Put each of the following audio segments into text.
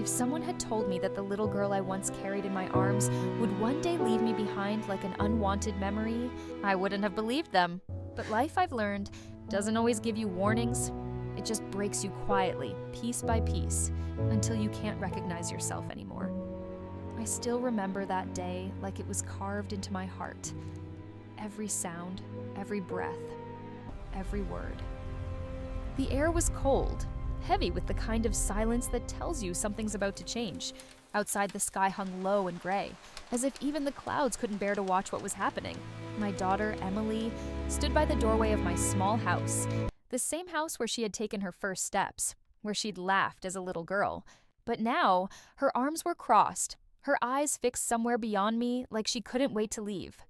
If someone had told me that the little girl I once carried in my arms would one day leave me behind like an unwanted memory, I wouldn't have believed them. But life, I've learned, doesn't always give you warnings. It just breaks you quietly, piece by piece, until you can't recognize yourself anymore. I still remember that day like it was carved into my heart. Every sound, every breath, every word. The air was cold, heavy with the kind of silence that tells you something's about to change. Outside, the sky hung low and gray, as if even the clouds couldn't bear to watch what was happening. My daughter, Emily, stood by the doorway of my small house, the same house where she had taken her first steps, where she'd laughed as a little girl. But now, her arms were crossed, her eyes fixed somewhere beyond me like she couldn't wait to leave.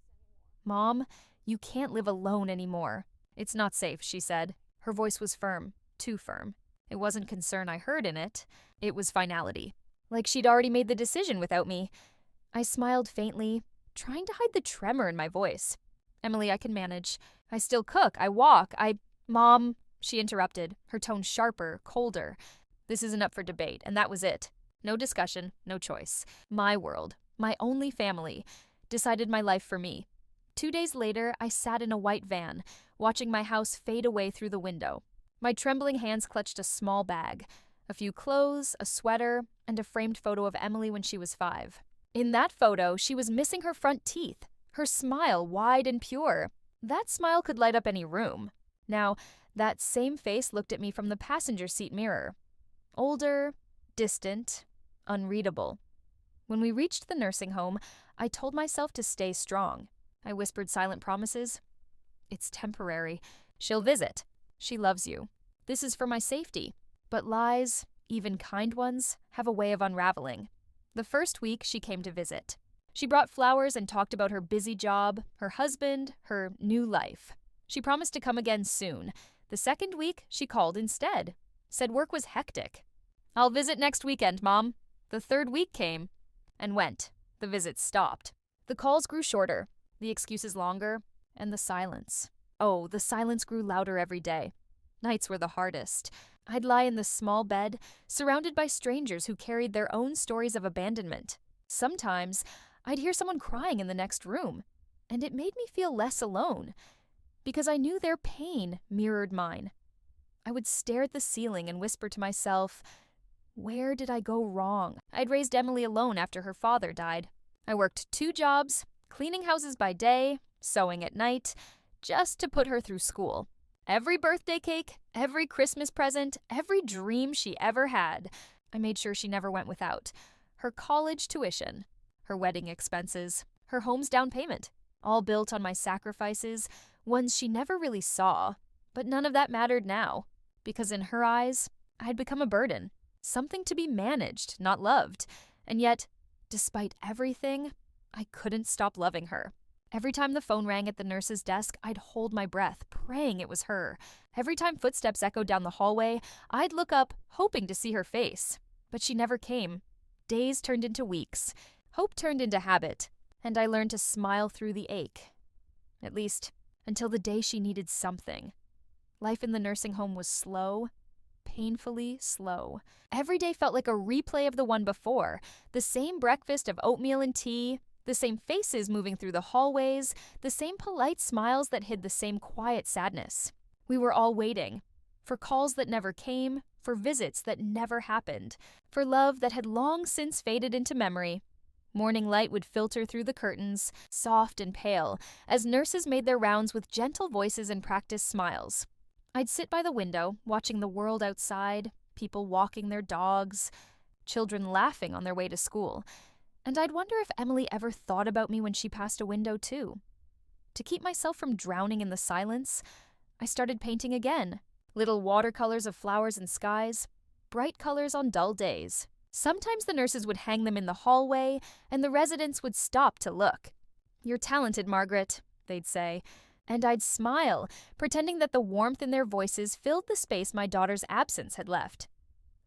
"Mom, you can't live alone anymore. It's not safe," she said. Her voice was firm, too firm. It wasn't concern I heard in it. It was finality. Like she'd already made the decision without me. I smiled faintly, trying to hide the tremor in my voice. "Emily, I can manage. I still cook. I walk. Mom," she interrupted, her tone sharper, colder. This isn't up for debate, and that was it. No discussion, no choice. My world, my only family, decided my life for me. 2 days later, I sat in a white van, watching my house fade away through the window. My trembling hands clutched a small bag, a few clothes, a sweater, and a framed photo of Emily when she was 5. In that photo, she was missing her front teeth, her smile wide and pure. That smile could light up any room. Now, that same face looked at me from the passenger seat mirror. Older, distant, unreadable. When we reached the nursing home, I told myself to stay strong. I whispered silent promises. "It's temporary. She'll visit. She loves you. This is for my safety." But lies, even kind ones, have a way of unraveling. The first week, she came to visit. She brought flowers and talked about her busy job, her husband, her new life. She promised to come again soon. The second week, she called instead. Said work was hectic. "I'll visit next weekend, Mom." The third week came and went. The visits stopped. The calls grew shorter, the excuses longer, and the silence. Oh, the silence grew louder every day. Nights were the hardest. I'd lie in the small bed, surrounded by strangers who carried their own stories of abandonment. Sometimes, I'd hear someone crying in the next room, and it made me feel less alone, because I knew their pain mirrored mine. I would stare at the ceiling and whisper to myself, where did I go wrong? I'd raised Emily alone after her father died. I worked 2 jobs, cleaning houses by day, sewing at night, just to put her through school. Every birthday cake, every Christmas present, every dream she ever had, I made sure she never went without. Her college tuition, her wedding expenses, her home's down payment, all built on my sacrifices, ones she never really saw. But none of that mattered now, because in her eyes, I'd become a burden, something to be managed, not loved. And yet, despite everything, I couldn't stop loving her. Every time the phone rang at the nurse's desk, I'd hold my breath, praying it was her. Every time footsteps echoed down the hallway, I'd look up, hoping to see her face. But she never came. Days turned into weeks. Hope turned into habit. And I learned to smile through the ache. At least, until the day she needed something. Life in the nursing home was slow, painfully slow. Every day felt like a replay of the one before. The same breakfast of oatmeal and tea, the same faces moving through the hallways, the same polite smiles that hid the same quiet sadness. We were all waiting. For calls that never came, for visits that never happened, for love that had long since faded into memory. Morning light would filter through the curtains, soft and pale, as nurses made their rounds with gentle voices and practiced smiles. I'd sit by the window, watching the world outside, people walking their dogs, children laughing on their way to school. And I'd wonder if Emily ever thought about me when she passed a window, too. To keep myself from drowning in the silence, I started painting again. Little watercolors of flowers and skies, bright colors on dull days. Sometimes the nurses would hang them in the hallway, and the residents would stop to look. "You're talented, Margaret," they'd say. And I'd smile, pretending that the warmth in their voices filled the space my daughter's absence had left.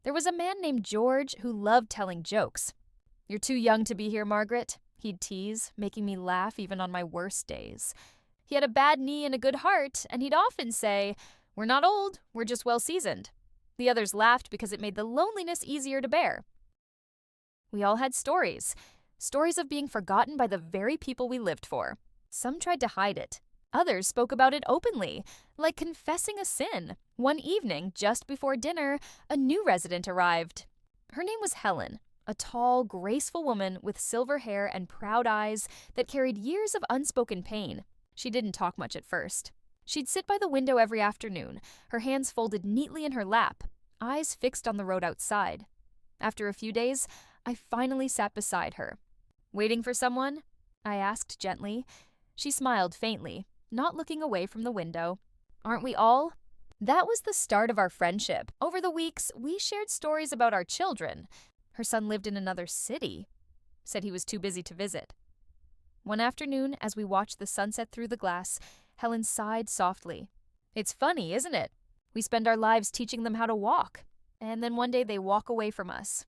There was a man named George who loved telling jokes. "You're too young to be here, Margaret," he'd tease, making me laugh even on my worst days. He had a bad knee and a good heart, and he'd often say, "We're not old, we're just well-seasoned." The others laughed because it made the loneliness easier to bear. We all had stories. Stories of being forgotten by the very people we lived for. Some tried to hide it. Others spoke about it openly, like confessing a sin. One evening, just before dinner, a new resident arrived. Her name was Helen, a tall, graceful woman with silver hair and proud eyes that carried years of unspoken pain. She didn't talk much at first. She'd sit by the window every afternoon, her hands folded neatly in her lap, eyes fixed on the road outside. After a few days, I finally sat beside her. "Waiting for someone?" I asked gently. She smiled faintly, not looking away from the window. "Aren't we all?" That was the start of our friendship. Over the weeks, we shared stories about our children. Her son lived in another city. Said he was too busy to visit. One afternoon, as we watched the sunset through the glass, Helen sighed softly. "It's funny, isn't it? We spend our lives teaching them how to walk. And then one day they walk away from us."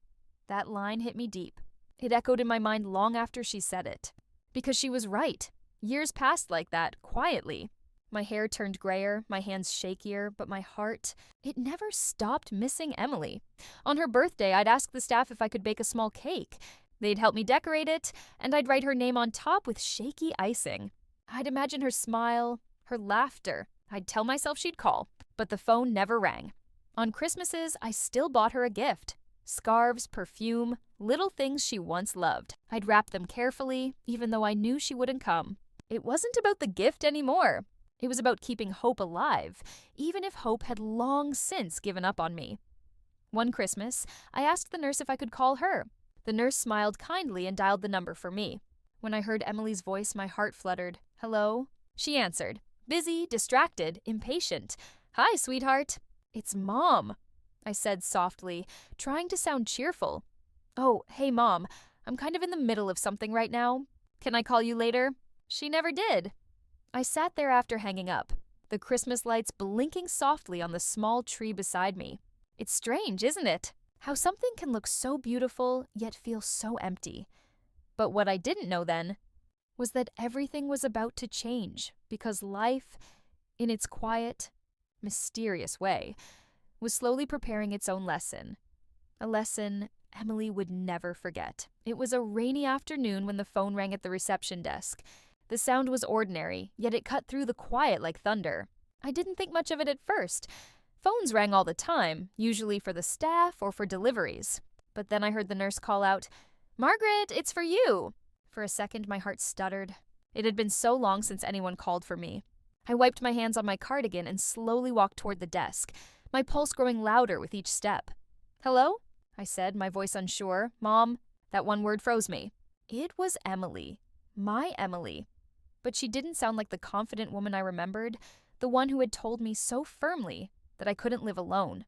That line hit me deep. It echoed in my mind long after she said it. Because she was right. Years passed like that, quietly. My hair turned grayer, my hands shakier, but my heart, it never stopped missing Emily. On her birthday, I'd ask the staff if I could bake a small cake. They'd help me decorate it, and I'd write her name on top with shaky icing. I'd imagine her smile, her laughter. I'd tell myself she'd call, but the phone never rang. On Christmases, I still bought her a gift. Scarves, perfume, little things she once loved. I'd wrap them carefully, even though I knew she wouldn't come. It wasn't about the gift anymore. It was about keeping hope alive, even if hope had long since given up on me. One Christmas, I asked the nurse if I could call her. The nurse smiled kindly and dialed the number for me. When I heard Emily's voice, my heart fluttered. "Hello?" She answered. Busy, distracted, impatient. "Hi, sweetheart." "It's Mom," I said softly, trying to sound cheerful. "Oh, hey, Mom. I'm kind of in the middle of something right now. Can I call you later?" She never did. I sat there after hanging up, the Christmas lights blinking softly on the small tree beside me. It's strange, isn't it? How something can look so beautiful, yet feel so empty. But what I didn't know then was that everything was about to change, because life, in its quiet, mysterious way, was slowly preparing its own lesson. A lesson Emily would never forget. It was a rainy afternoon when the phone rang at the reception desk. The sound was ordinary, yet it cut through the quiet like thunder. I didn't think much of it at first. Phones rang all the time, usually for the staff or for deliveries. But then I heard the nurse call out, "Margaret, it's for you." For a second, my heart stuttered. It had been so long since anyone called for me. I wiped my hands on my cardigan and slowly walked toward the desk, my pulse growing louder with each step. "Hello?" I said, my voice unsure. "Mom." That one word froze me. It was Emily. My Emily. But she didn't sound like the confident woman I remembered, the one who had told me so firmly that I couldn't live alone.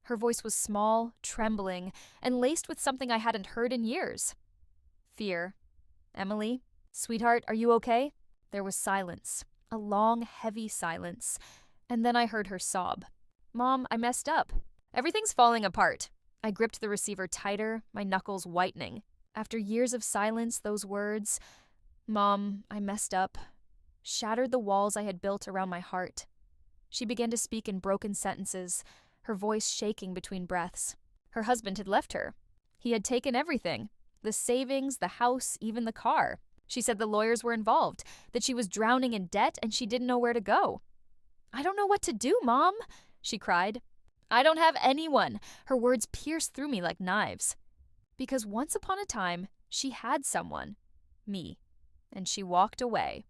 Her voice was small, trembling, and laced with something I hadn't heard in years. Fear. "Emily? Sweetheart, are you okay?" There was silence, a long, heavy silence, and then I heard her sob. "Mom, I messed up. Everything's falling apart." I gripped the receiver tighter, my knuckles whitening. After years of silence, those words, "Mom, I messed up," shattered the walls I had built around my heart. She began to speak in broken sentences, her voice shaking between breaths. Her husband had left her. He had taken everything, the savings, the house, even the car. She said the lawyers were involved, that she was drowning in debt and she didn't know where to go. "I don't know what to do, Mom," she cried. "I don't have anyone." Her words pierced through me like knives. Because once upon a time, she had someone. Me. And she walked away.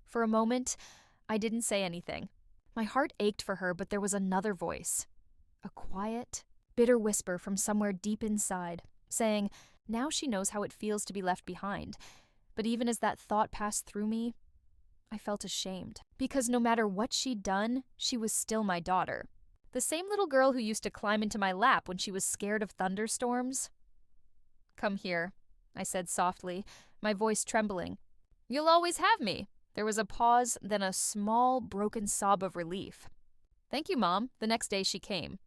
For a moment, I didn't say anything. My heart ached for her, but there was another voice. A quiet, bitter whisper from somewhere deep inside, saying, now she knows how it feels to be left behind. But even as that thought passed through me, I felt ashamed. Because no matter what she'd done, she was still my daughter. The same little girl who used to climb into my lap when she was scared of thunderstorms. "Come here," I said softly, my voice trembling. "You'll always have me." There was a pause, then a small, broken sob of relief. "Thank you, Mom." The next day she came.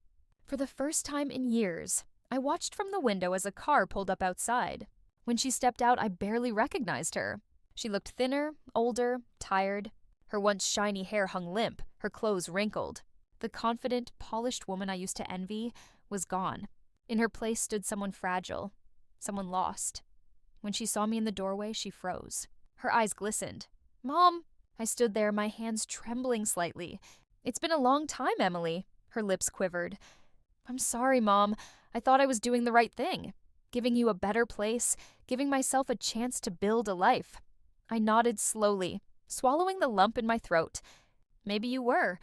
For the first time in years, I watched from the window as a car pulled up outside. When she stepped out, I barely recognized her. She looked thinner, older, tired. Her once shiny hair hung limp, her clothes wrinkled. The confident, polished woman I used to envy was gone. In her place stood someone fragile, someone lost. When she saw me in the doorway, she froze. Her eyes glistened. "Mom!" I stood there, my hands trembling slightly. "It's been a long time, Emily." Her lips quivered. "I'm sorry, Mom. I thought I was doing the right thing. Giving you a better place, giving myself a chance to build a life." I nodded slowly, swallowing the lump in my throat. "Maybe you were.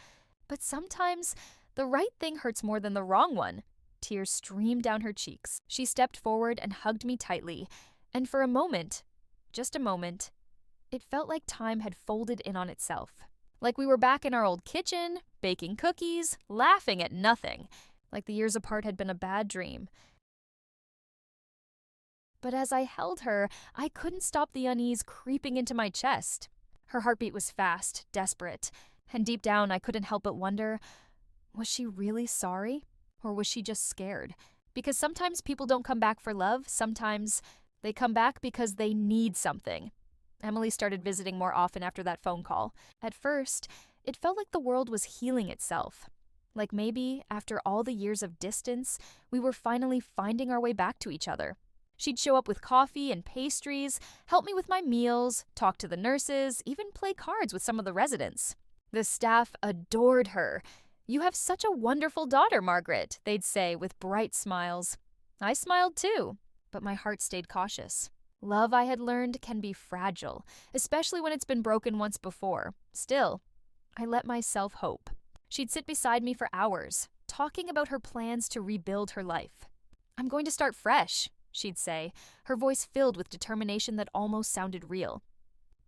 But sometimes the right thing hurts more than the wrong one." Tears streamed down her cheeks. She stepped forward and hugged me tightly. And for a moment, just a moment, it felt like time had folded in on itself. Like we were back in our old kitchen, baking cookies, laughing at nothing. Like the years apart had been a bad dream. But as I held her, I couldn't stop the unease creeping into my chest. Her heartbeat was fast, desperate, and deep down I couldn't help but wonder, was she really sorry? Or was she just scared? Because sometimes people don't come back for love, sometimes they come back because they need something. Emily started visiting more often after that phone call. At first, it felt like the world was healing itself. Like maybe, after all the years of distance, we were finally finding our way back to each other. She'd show up with coffee and pastries, help me with my meals, talk to the nurses, even play cards with some of the residents. The staff adored her. "You have such a wonderful daughter, Margaret," they'd say with bright smiles. I smiled too, but my heart stayed cautious. Love, I had learned, can be fragile, especially when it's been broken once before. Still, I let myself hope. She'd sit beside me for hours, talking about her plans to rebuild her life. "I'm going to start fresh," she'd say, her voice filled with determination that almost sounded real.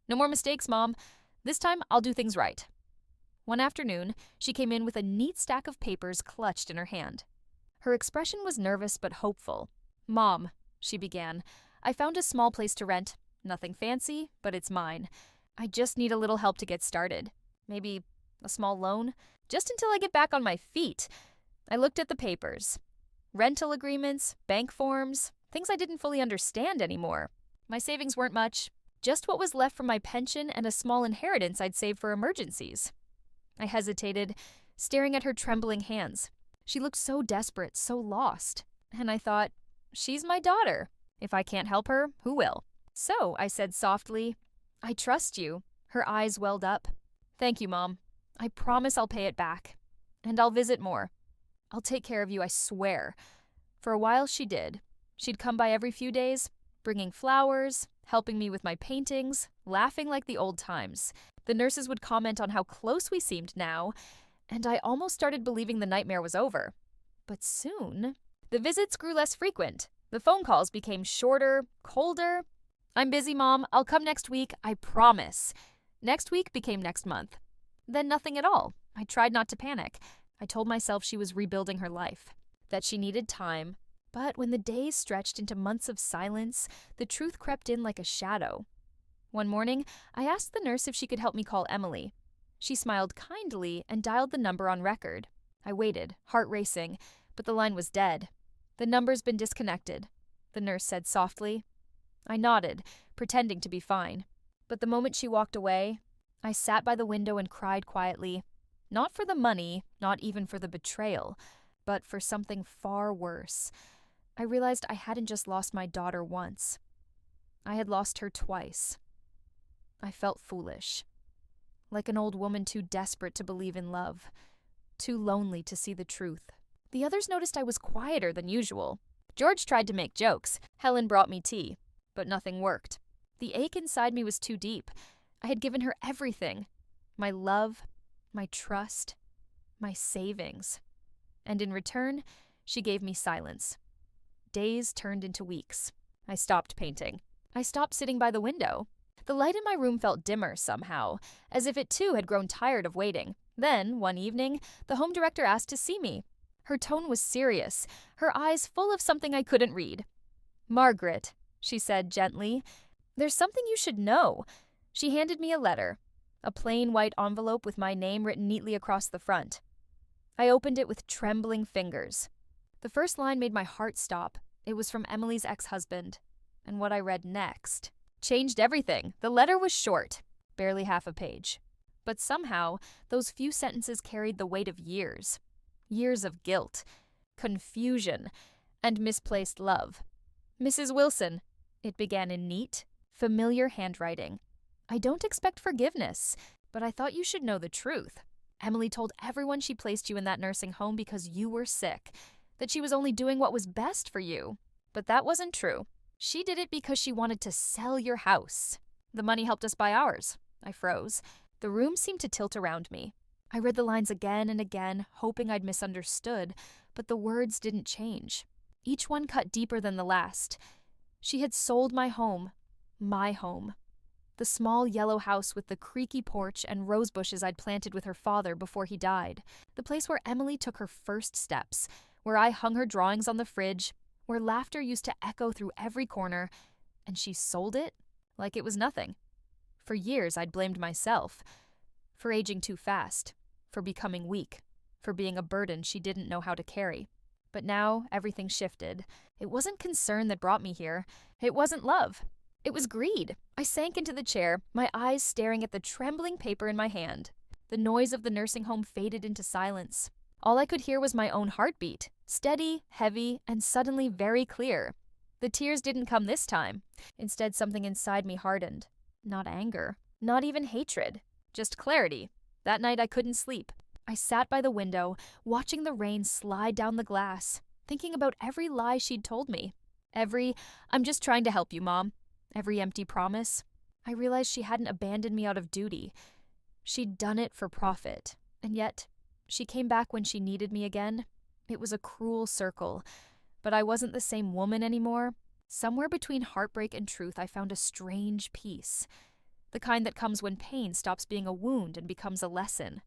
"No more mistakes, Mom. This time I'll do things right." One afternoon, she came in with a neat stack of papers clutched in her hand. Her expression was nervous but hopeful. "Mom," she began, "I found a small place to rent. Nothing fancy, but it's mine. I just need a little help to get started. Maybe a small loan? Just until I get back on my feet." I looked at the papers. Rental agreements, bank forms, things I didn't fully understand anymore. My savings weren't much, just what was left from my pension and a small inheritance I'd saved for emergencies. I hesitated, staring at her trembling hands. She looked so desperate, so lost. And I thought, she's my daughter. If I can't help her, who will? "So," I said softly, "I trust you." Her eyes welled up. "Thank you, Mom. I promise I'll pay it back. And I'll visit more. I'll take care of you, I swear." For a while she did. She'd come by every few days, bringing flowers, helping me with my paintings, laughing like the old times. The nurses would comment on how close we seemed now, and I almost started believing the nightmare was over. But soon, the visits grew less frequent. The phone calls became shorter, colder. "I'm busy, Mom. I'll come next week, I promise." Next week became next month. Then nothing at all. I tried not to panic. I told myself she was rebuilding her life, that she needed time. But when the days stretched into months of silence, the truth crept in like a shadow. One morning, I asked the nurse if she could help me call Emily. She smiled kindly and dialed the number on record. I waited, heart racing, but the line was dead. "The number's been disconnected," the nurse said softly. I nodded, pretending to be fine. But the moment she walked away, I sat by the window and cried quietly. Not for the money, not even for the betrayal, but for something far worse. I realized I hadn't just lost my daughter once. I had lost her twice. I felt foolish. Like an old woman too desperate to believe in love. Too lonely to see the truth. The others noticed I was quieter than usual. George tried to make jokes. Helen brought me tea. But nothing worked. The ache inside me was too deep. I had given her everything. My love, my trust, my savings. And in return, she gave me silence. Days turned into weeks. I stopped painting. I stopped sitting by the window. The light in my room felt dimmer somehow, as if it too had grown tired of waiting. Then, one evening, the home director asked to see me. Her tone was serious, her eyes full of something I couldn't read. "Margaret," she said gently, "there's something you should know." She handed me a letter, a plain white envelope with my name written neatly across the front. I opened it with trembling fingers. The first line made my heart stop. It was from Emily's ex-husband. And what I read next changed everything. The letter was short, barely half a page. But somehow, those few sentences carried the weight of years. Years of guilt, confusion, and misplaced love. Mrs. Wilson, it began in neat, familiar handwriting. I don't expect forgiveness, but I thought you should know the truth. Emily told everyone she placed you in that nursing home because you were sick, that she was only doing what was best for you. But that wasn't true. She did it because she wanted to sell your house. The money helped us buy ours. I froze. The room seemed to tilt around me. I read the lines again and again, hoping I'd misunderstood, but the words didn't change. Each one cut deeper than the last. She had sold my home. My home. The small yellow house with the creaky porch and rose bushes I'd planted with her father before he died. The place where Emily took her first steps, where I hung her drawings on the fridge, where laughter used to echo through every corner, and she sold it like it was nothing. For years, I'd blamed myself. For aging too fast. For becoming weak. For being a burden she didn't know how to carry. But now, everything shifted. It wasn't concern that brought me here. It wasn't love. It was greed. I sank into the chair, my eyes staring at the trembling paper in my hand. The noise of the nursing home faded into silence. All I could hear was my own heartbeat, steady, heavy, and suddenly very clear. The tears didn't come this time. Instead, something inside me hardened. Not anger, not even hatred, just clarity. That night I couldn't sleep. I sat by the window, watching the rain slide down the glass, thinking about every lie she'd told me. Every, "I'm just trying to help you, Mom." Every empty promise. I realized she hadn't abandoned me out of duty. She'd done it for profit. And yet, she came back when she needed me again. It was a cruel circle. But I wasn't the same woman anymore. Somewhere between heartbreak and truth, I found a strange peace. The kind that comes when pain stops being a wound and becomes a lesson.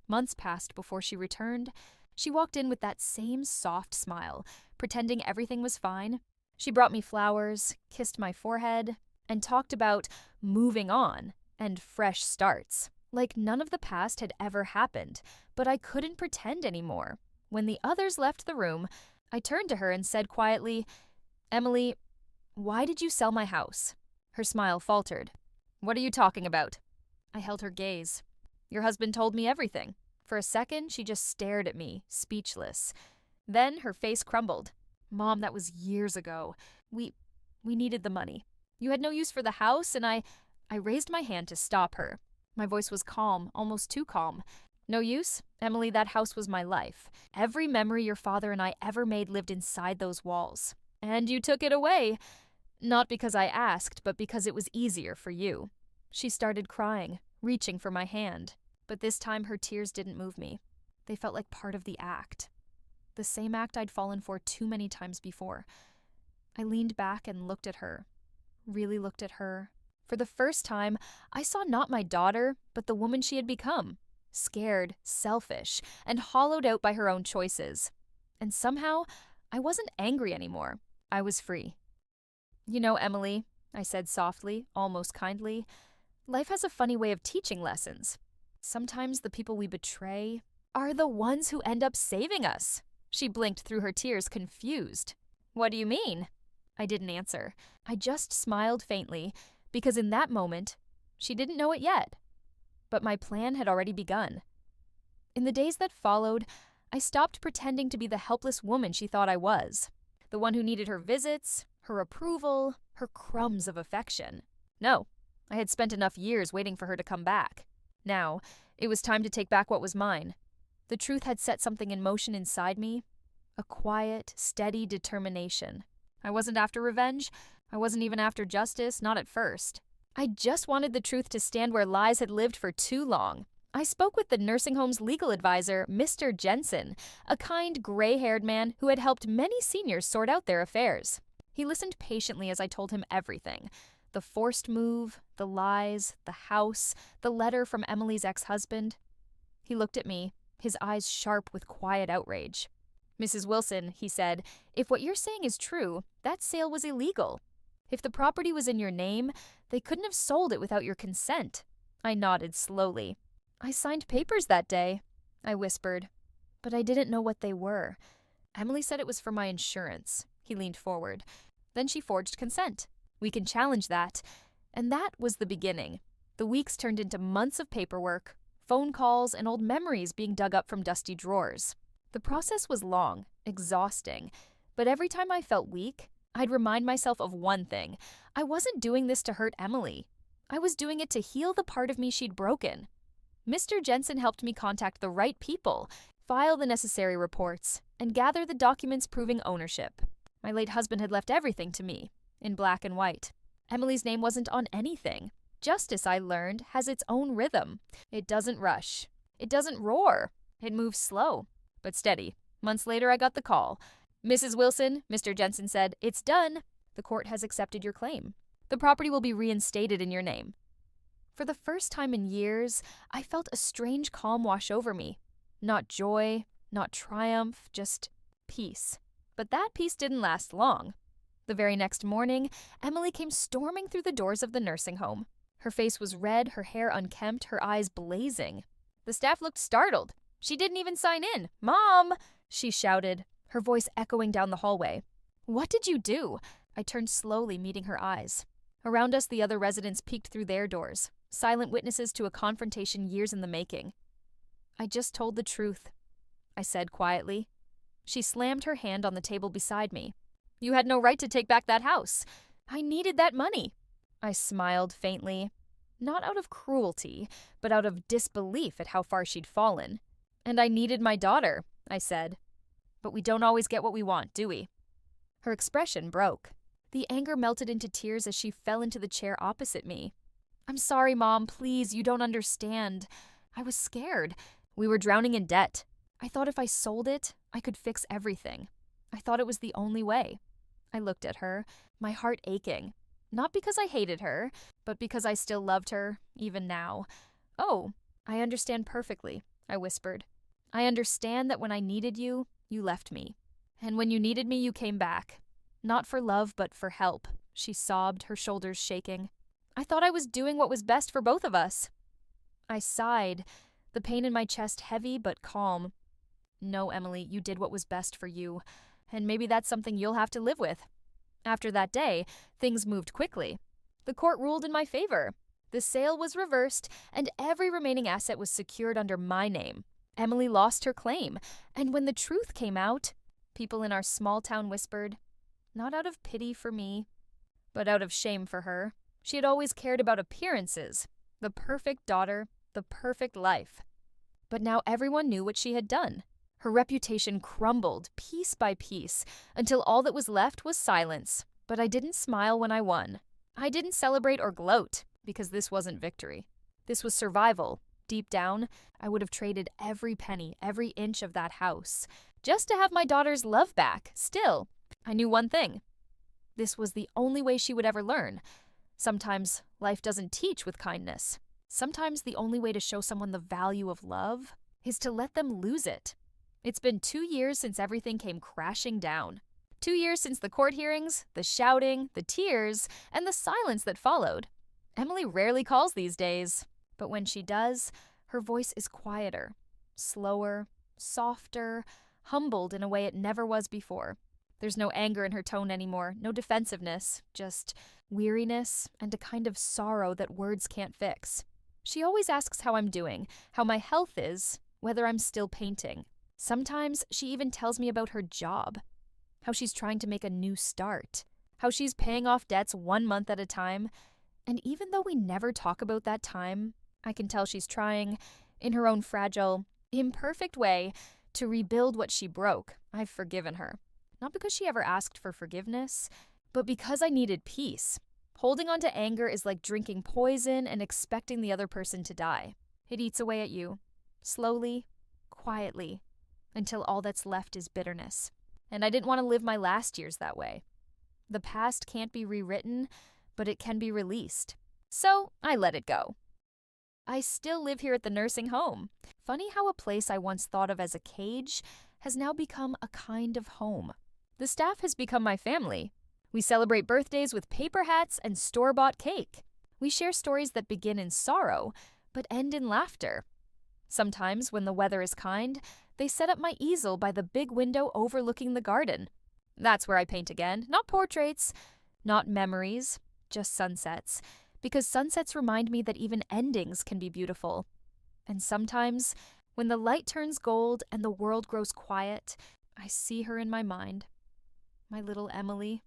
Months passed before she returned. She walked in with that same soft smile, pretending everything was fine. She brought me flowers, kissed my forehead, and talked about moving on and fresh starts. Like none of the past had ever happened, but I couldn't pretend anymore. When the others left the room, I turned to her and said quietly, "Emily, why did you sell my house?" Her smile faltered. "What are you talking about?" I held her gaze. "Your husband told me everything." For a second, she just stared at me, speechless. Then her face crumbled. "Mom, that was years ago. We needed the money. You had no use for the house, and I raised my hand to stop her. My voice was calm, almost too calm. "No use? Emily, that house was my life. Every memory your father and I ever made lived inside those walls. And you took it away. Not because I asked, but because it was easier for you." She started crying, reaching for my hand. But this time her tears didn't move me. They felt like part of the act. The same act I'd fallen for too many times before. I leaned back and looked at her. Really looked at her. For the first time, I saw not my daughter, but the woman she had become. Scared, selfish, and hollowed out by her own choices. And somehow, I wasn't angry anymore. I was free. "You know, Emily," I said softly, almost kindly, "life has a funny way of teaching lessons. Sometimes the people we betray are the ones who end up saving us." She blinked through her tears, confused. "What do you mean?" I didn't answer. I just smiled faintly, because in that moment, she didn't know it yet. But my plan had already begun. In the days that followed, I stopped pretending to be the helpless woman she thought I was. The one who needed her visits, her approval, her crumbs of affection. No, I had spent enough years waiting for her to come back. Now, it was time to take back what was mine. The truth had set something in motion inside me. A quiet, steady determination. I wasn't after revenge. I wasn't even after justice, not at first. I just wanted the truth to stand where lies had lived for too long. I spoke with the nursing home's legal advisor, Mr. Jensen, a kind, gray-haired man who had helped many seniors sort out their affairs. He listened patiently as I told him everything. The forced move, the lies, the house, the letter from Emily's ex-husband. He looked at me, his eyes sharp with quiet outrage. "Mrs. Wilson," he said, "if what you're saying is true, that sale was illegal. If the property was in your name, they couldn't have sold it without your consent." I nodded slowly. "I signed papers that day," I whispered, "but I didn't know what they were. Emily said it was for my insurance." He leaned forward. "Then she forged consent. We can challenge that." And that was the beginning. The weeks turned into months of paperwork, phone calls, and old memories being dug up from dusty drawers. The process was long, exhausting, but every time I felt weak, I'd remind myself of one thing. I wasn't doing this to hurt Emily. I was doing it to heal the part of me she'd broken. Mr. Jensen helped me contact the right people, file the necessary reports, and gather the documents proving ownership. My late husband had left everything to me, in black and white. Emily's name wasn't on anything. Justice, I learned, has its own rhythm. It doesn't rush. It doesn't roar. It moves slow, but steady. Months later, I got the call. "Mrs. Wilson," Mr. Jensen said, "it's done. The court has accepted your claim. The property will be reinstated in your name." For the first time in years, I felt a strange calm wash over me. Not joy, not triumph, just peace. But that peace didn't last long. The very next morning, Emily came storming through the doors of the nursing home. Her face was red, her hair unkempt, her eyes blazing. The staff looked startled. She didn't even sign in. "Mom!" she shouted, her voice echoing down the hallway. "What did you do?" I turned slowly, meeting her eyes. Around us, the other residents peeked through their doors, silent witnesses to a confrontation years in the making. "I just told the truth," I said quietly. She slammed her hand on the table beside me. "You had no right to take back that house. I needed that money." I smiled faintly, not out of cruelty, but out of disbelief at how far she'd fallen. "And I needed my daughter," I said. "But we don't always get what we want, do we?" Her expression broke. The anger melted into tears as she fell into the chair opposite me. "I'm sorry, Mom. Please, you don't understand. I was scared. We were drowning in debt. I thought if I sold it, I could fix everything. I thought it was the only way." I looked at her, my heart aching. Not because I hated her, but because I still loved her, even now. "Oh, I understand perfectly," I whispered. "I understand that when I needed you, you left me. And when you needed me, you came back. Not for love, but for help," she sobbed, her shoulders shaking. "I thought I was doing what was best for both of us." I sighed, the pain in my chest heavy but calm. "No, Emily, you did what was best for you, and maybe that's something you'll have to live with." After that day, things moved quickly. The court ruled in my favor. The sale was reversed, and every remaining asset was secured under my name. Emily lost her claim, and when the truth came out, people in our small town whispered, not out of pity for me, but out of shame for her. She had always cared about appearances, the perfect daughter, the perfect life. But now everyone knew what she had done. Her reputation crumbled piece by piece until all that was left was silence. But I didn't smile when I won. I didn't celebrate or gloat, because this wasn't victory. This was survival. Deep down, I would have traded every penny, every inch of that house, just to have my daughter's love back. Still, I knew one thing. This was the only way she would ever learn. Sometimes life doesn't teach with kindness. Sometimes the only way to show someone the value of love is to let them lose it. It's been 2 years since everything came crashing down. 2 years since the court hearings, the shouting, the tears, and the silence that followed. Emily rarely calls these days, but when she does, her voice is quieter, slower, softer, humbled in a way it never was before. There's no anger in her tone anymore, no defensiveness, just weariness and a kind of sorrow that words can't fix. She always asks how I'm doing, how my health is, whether I'm still painting. Sometimes she even tells me about her job, how she's trying to make a new start, how she's paying off debts 1 month at a time. And even though we never talk about that time, I can tell she's trying, in her own fragile, imperfect way, to rebuild what she broke. I've forgiven her. Not because she ever asked for forgiveness, but because I needed peace. Holding on to anger is like drinking poison and expecting the other person to die. It eats away at you, slowly, quietly, until all that's left is bitterness. And I didn't want to live my last years that way. The past can't be rewritten, but it can be released. So I let it go. I still live here at the nursing home. Funny how a place I once thought of as a cage has now become a kind of home. The staff has become my family. We celebrate birthdays with paper hats and store-bought cake. We share stories that begin in sorrow, but end in laughter. Sometimes, when the weather is kind, they set up my easel by the big window overlooking the garden. That's where I paint again. Not portraits, not memories, just sunsets. Because sunsets remind me that even endings can be beautiful. And sometimes, when the light turns gold and the world grows quiet, I see her in my mind. My little Emily.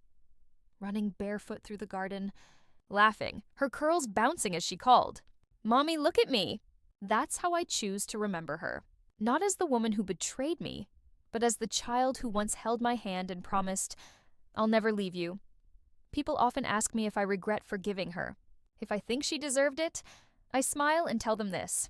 running barefoot through the garden, laughing, her curls bouncing as she called, "Mommy, look at me." That's how I choose to remember her. Not as the woman who betrayed me, but as the child who once held my hand and promised, "I'll never leave you." People often ask me if I regret forgiving her. If I think she deserved it, I smile and tell them this: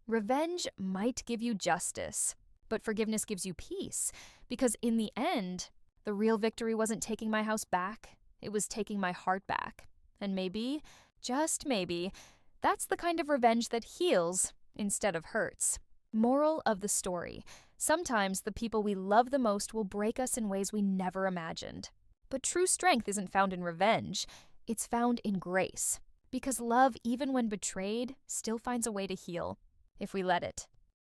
revenge might give you justice, but forgiveness gives you peace, because in the end, the real victory wasn't taking my house back, it was taking my heart back. And maybe, just maybe, that's the kind of revenge that heals instead of hurts. Moral of the story: sometimes the people we love the most will break us in ways we never imagined. But true strength isn't found in revenge, it's found in grace. Because love, even when betrayed, still finds a way to heal, if we let it.